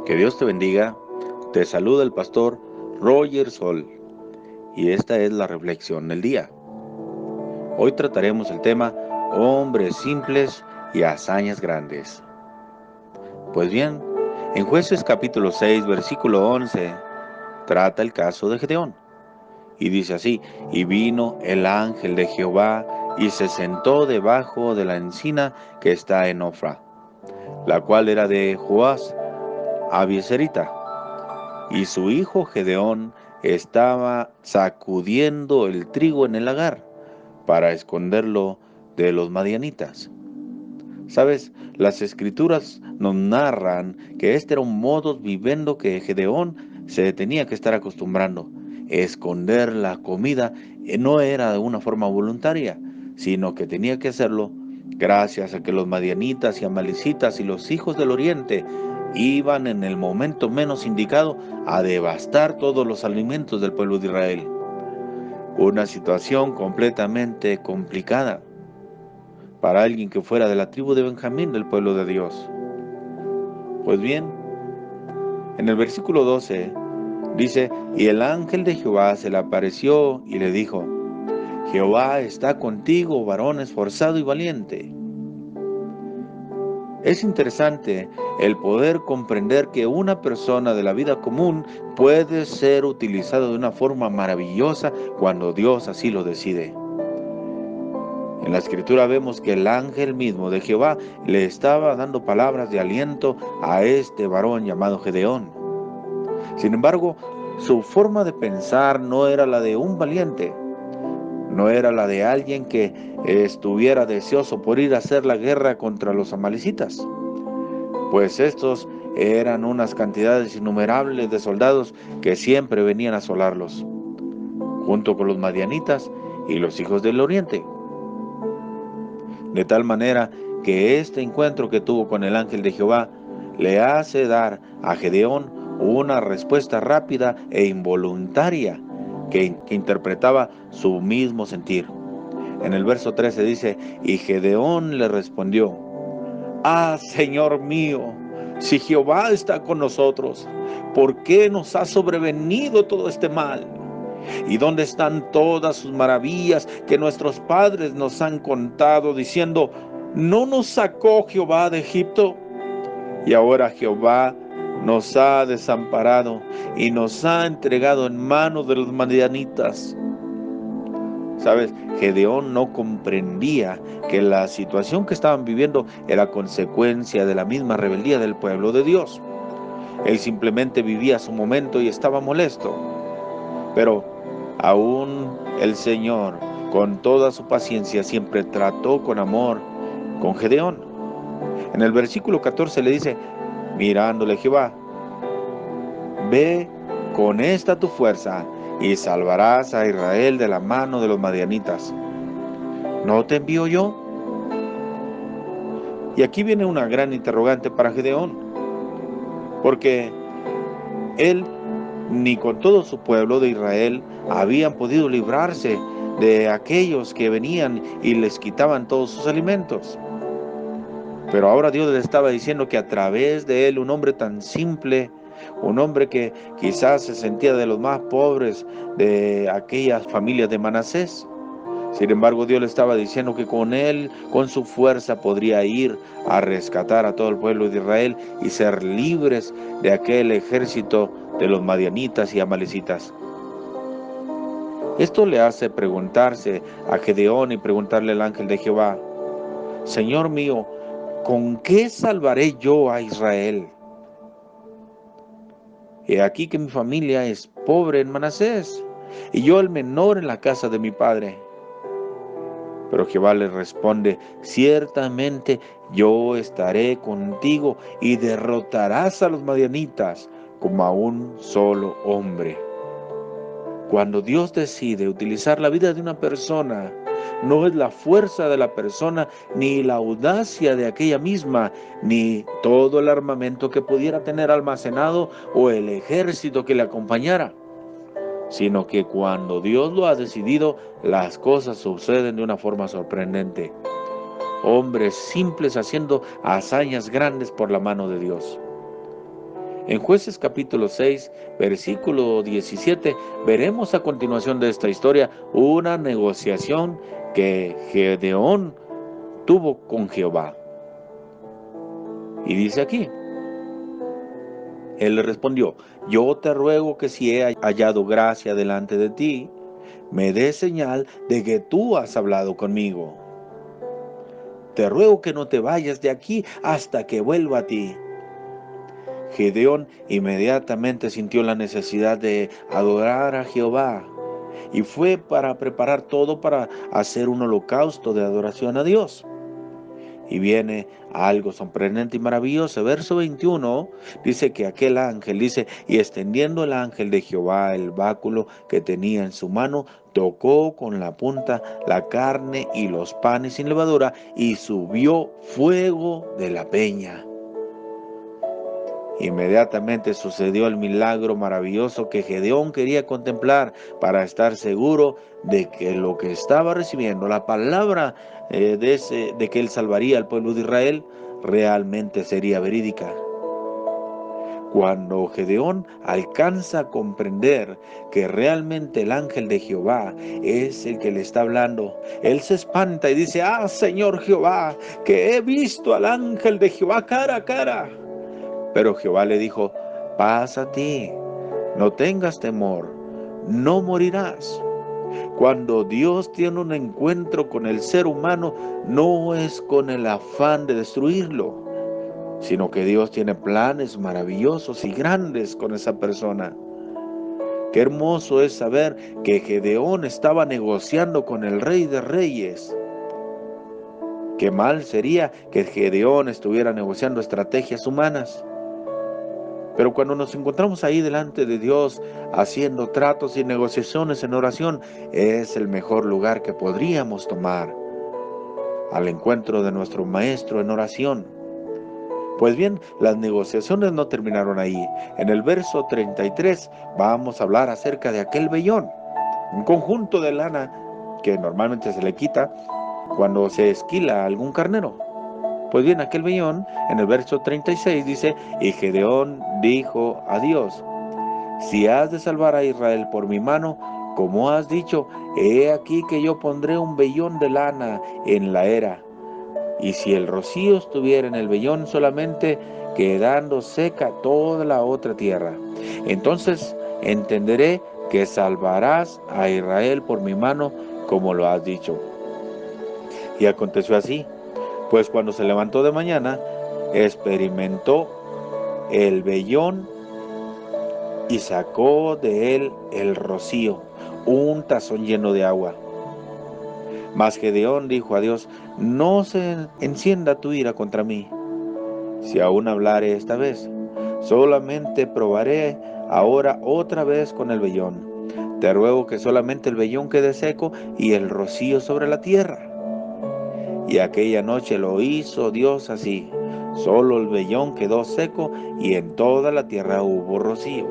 Que Dios te bendiga. Te saluda el pastor Roger Sol y esta es la reflexión del día. Hoy trataremos el tema hombres simples y hazañas grandes. Pues bien, en Jueces capítulo 6, versículo 11, trata el caso de Gedeón. Y dice así: y vino el ángel de Jehová y se sentó debajo de la encina que está en Ofra, la cual era de Joás Abieserita. Y su hijo Gedeón estaba sacudiendo el trigo en el lagar para esconderlo de los madianitas. Sabes, las escrituras nos narran que este era un modus vivendi que Gedeón se tenía que estar acostumbrando. Esconder la comida no era de una forma voluntaria, sino que tenía que hacerlo gracias a que los madianitas y amalecitas y los hijos del oriente iban en el momento menos indicado a devastar todos los alimentos del pueblo de Israel. Una situación completamente complicada para alguien que fuera de la tribu de Benjamín del pueblo de Dios. Pues bien, en el versículo 12 dice: y el ángel de Jehová se le apareció y le dijo: Jehová está contigo, varón esforzado y valiente. Es interesante el poder comprender que una persona de la vida común puede ser utilizada de una forma maravillosa cuando Dios así lo decide. En la escritura vemos que el ángel mismo de Jehová le estaba dando palabras de aliento a este varón llamado Gedeón. Sin embargo, su forma de pensar no era la de un valiente, no era la de alguien que estuviera deseoso por ir a hacer la guerra contra los amalecitas, pues estos eran unas cantidades innumerables de soldados que siempre venían a asolarlos, junto con los madianitas y los hijos del oriente. De tal manera que este encuentro que tuvo con el ángel de Jehová le hace dar a Gedeón una respuesta rápida e involuntaria que interpretaba su mismo sentir. En el verso 13 dice: y Gedeón le respondió: ah, Señor mío, si Jehová está con nosotros, ¿por qué nos ha sobrevenido todo este mal? ¿Y dónde están todas sus maravillas que nuestros padres nos han contado, diciendo: ¿no nos sacó Jehová de Egipto? Y ahora Jehová nos ha desamparado y nos ha entregado en manos de los madianitas. ¿Sabes? Gedeón no comprendía que la situación que estaban viviendo era consecuencia de la misma rebeldía del pueblo de Dios. Él simplemente vivía su momento y estaba molesto. Pero aún el Señor, con toda su paciencia, siempre trató con amor con Gedeón. En el versículo 14 le dice, mirándole Jehová: ve con esta tu fuerza y salvarás a Israel de la mano de los madianitas. ¿No te envío yo? Y aquí viene una gran interrogante para Gedeón, porque él ni con todo su pueblo de Israel habían podido librarse de aquellos que venían y les quitaban todos sus alimentos. Pero ahora Dios le estaba diciendo que a través de él, un hombre tan simple, un hombre que quizás se sentía de los más pobres de aquellas familias de Manasés, sin embargo, Dios le estaba diciendo que con él, con su fuerza, podría ir a rescatar a todo el pueblo de Israel y ser libres de aquel ejército de los madianitas y amalecitas. Esto le hace preguntarse a Gedeón y preguntarle al ángel de Jehová: Señor mío, ¿con qué salvaré yo a Israel? He aquí que mi familia es pobre en Manasés, y yo el menor en la casa de mi padre. Pero Jehová le responde: ciertamente yo estaré contigo y derrotarás a los madianitas como a un solo hombre. Cuando Dios decide utilizar la vida de una persona, no es la fuerza de la persona, ni la audacia de aquella misma, ni todo el armamento que pudiera tener almacenado o el ejército que le acompañara, sino que cuando Dios lo ha decidido, las cosas suceden de una forma sorprendente. Hombres simples haciendo hazañas grandes por la mano de Dios. En Jueces capítulo 6, versículo 17, veremos a continuación de esta historia una negociación que Gedeón tuvo con Jehová. Y dice aquí, él le respondió: yo te ruego que si he hallado gracia delante de ti, me des señal de que tú has hablado conmigo. Te ruego que no te vayas de aquí hasta que vuelva a ti. Gedeón inmediatamente sintió la necesidad de adorar a Jehová y fue para preparar todo para hacer un holocausto de adoración a Dios. Y viene algo sorprendente y maravilloso. Verso 21 dice que aquel ángel, dice, y extendiendo el ángel de Jehová el báculo que tenía en su mano, tocó con la punta la carne y los panes sin levadura, y subió fuego de la peña. Inmediatamente sucedió el milagro maravilloso que Gedeón quería contemplar para estar seguro de que lo que estaba recibiendo, la palabra de que él salvaría al pueblo de Israel, realmente sería verídica. Cuando Gedeón alcanza a comprender que realmente el ángel de Jehová es el que le está hablando, él se espanta y dice: ¡ah, Señor Jehová, que he visto al ángel de Jehová cara a cara! Pero Jehová le dijo: pásate, no tengas temor, no morirás. Cuando Dios tiene un encuentro con el ser humano, no es con el afán de destruirlo, sino que Dios tiene planes maravillosos y grandes con esa persona. Qué hermoso es saber que Gedeón estaba negociando con el Rey de Reyes. Qué mal sería que Gedeón estuviera negociando estrategias humanas. Pero cuando nos encontramos ahí delante de Dios, haciendo tratos y negociaciones en oración, es el mejor lugar que podríamos tomar, al encuentro de nuestro Maestro en oración. Pues bien, las negociaciones no terminaron ahí. En el verso 33 vamos a hablar acerca de aquel vellón, un conjunto de lana que normalmente se le quita cuando se esquila algún carnero. Pues bien, aquel vellón, en el verso 36 dice: y Gedeón dijo a Dios: si has de salvar a Israel por mi mano, como has dicho, he aquí que yo pondré un vellón de lana en la era. Y si el rocío estuviera en el vellón solamente, quedando seca toda la otra tierra, entonces entenderé que salvarás a Israel por mi mano, como lo has dicho. Y aconteció así, pues cuando se levantó de mañana, experimentó el vellón y sacó de él el rocío, un tazón lleno de agua. Mas Gedeón dijo a Dios: no se encienda tu ira contra mí, si aún hablaré esta vez. Solamente probaré ahora otra vez con el vellón. Te ruego que solamente el vellón quede seco y el rocío sobre la tierra. Y aquella noche lo hizo Dios así. Solo el vellón quedó seco y en toda la tierra hubo rocío.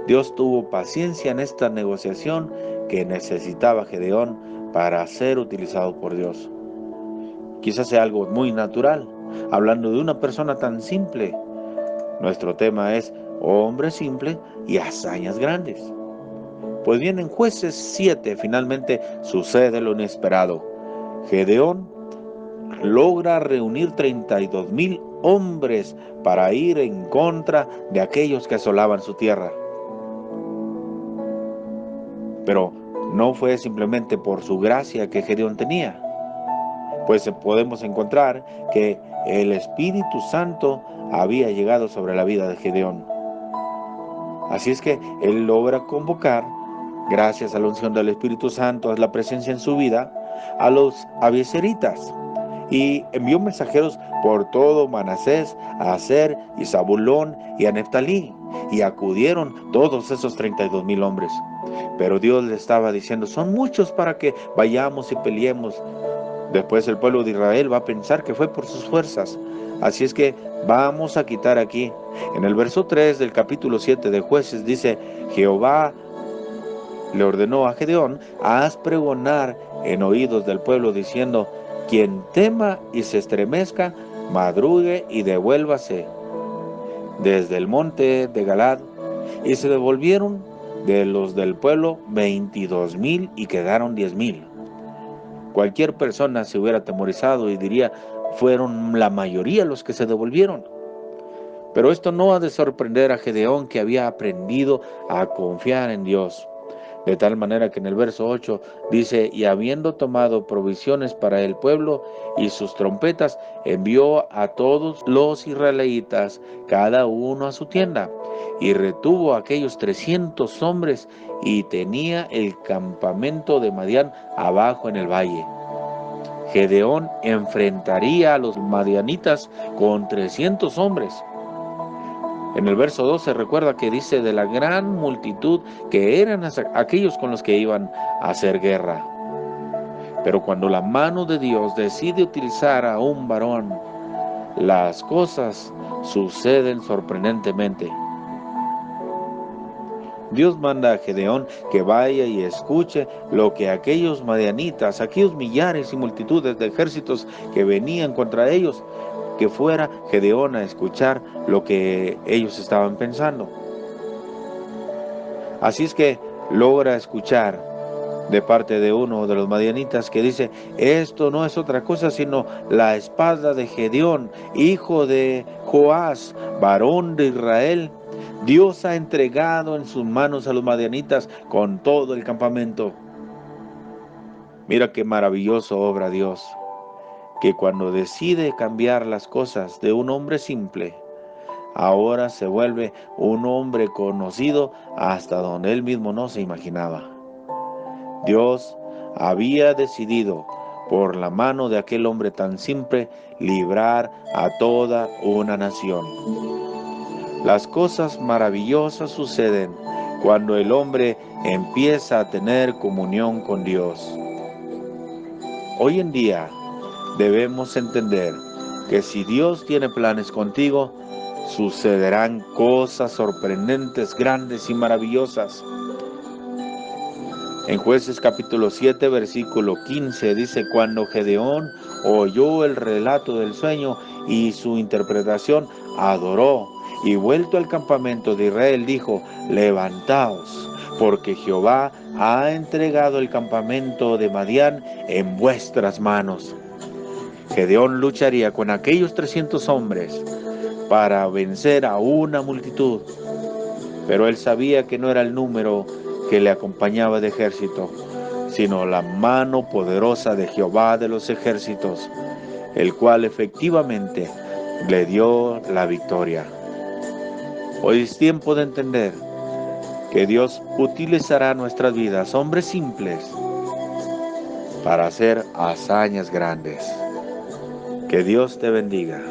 Dios tuvo paciencia en esta negociación que necesitaba Gedeón para ser utilizado por Dios. Quizás sea algo muy natural, hablando de una persona tan simple. Nuestro tema es hombre simple y hazañas grandes. Pues bien, en Jueces 7 finalmente sucede lo inesperado. Gedeón logra reunir 32,000 hombres para ir en contra de aquellos que asolaban su tierra. Pero no fue simplemente por su gracia que Gedeón tenía, pues podemos encontrar que el Espíritu Santo había llegado sobre la vida de Gedeón. Así es que él logra convocar, gracias a la unción del Espíritu Santo, a la presencia en su vida, a los abiezeritas, y envió mensajeros por todo Manasés, a Aser y Zabulón y a Neftalí, y acudieron todos esos 32,000 hombres. Pero Dios le estaba diciendo: son muchos para que vayamos y peleemos. Después el pueblo de Israel va a pensar que fue por sus fuerzas. Así es que vamos a quitar aquí. En el verso 3 del capítulo 7 de Jueces dice: Jehová le ordenó a Gedeón: haz pregonar en oídos del pueblo diciendo: quien tema y se estremezca, madrugue y devuélvase. desde el monte de Galad, y se devolvieron de los del pueblo 22,000 y quedaron 10,000. Cualquier persona se hubiera atemorizado y diría, fueron la mayoría los que se devolvieron. Pero esto no ha de sorprender a Gedeón, que había aprendido a confiar en Dios. De tal manera que en el verso 8 dice, y habiendo tomado provisiones para el pueblo y sus trompetas, envió a todos los israelitas, cada uno a su tienda, y retuvo a aquellos 300 hombres, y tenía el campamento de Madián abajo en el valle. Gedeón enfrentaría a los madianitas con 300 hombres. En el verso 12 recuerda que dice de la gran multitud que eran aquellos con los que iban a hacer guerra. Pero cuando la mano de Dios decide utilizar a un varón, las cosas suceden sorprendentemente. Dios manda a Gedeón que vaya y escuche lo que aquellos madianitas, aquellos millares y multitudes de ejércitos que venían contra ellos, que fuera Gedeón a escuchar lo que ellos estaban pensando. Así es que logra escuchar de parte de uno de los madianitas que dice, esto no es otra cosa sino la espada de Gedeón, hijo de Joás, varón de Israel. Dios ha entregado en sus manos a los madianitas con todo el campamento. Mira qué maravilloso obra Dios, que cuando decide cambiar las cosas de un hombre simple, ahora se vuelve un hombre conocido hasta donde él mismo no se imaginaba. Dios había decidido, por la mano de aquel hombre tan simple, librar a toda una nación. Las cosas maravillosas suceden cuando el hombre empieza a tener comunión con Dios. Hoy en día debemos entender que si Dios tiene planes contigo, sucederán cosas sorprendentes, grandes y maravillosas. En Jueces capítulo 7, versículo 15 dice, cuando Gedeón oyó el relato del sueño y su interpretación, adoró, y vuelto al campamento de Israel dijo, levantaos, porque Jehová ha entregado el campamento de Madián en vuestras manos. Gedeón lucharía con aquellos 300 hombres para vencer a una multitud, pero él sabía que no era el número que le acompañaba de ejército, sino la mano poderosa de Jehová de los ejércitos, el cual efectivamente le dio la victoria. Hoy es tiempo de entender que Dios utilizará nuestras vidas, hombres simples, para hacer hazañas grandes. Que Dios te bendiga.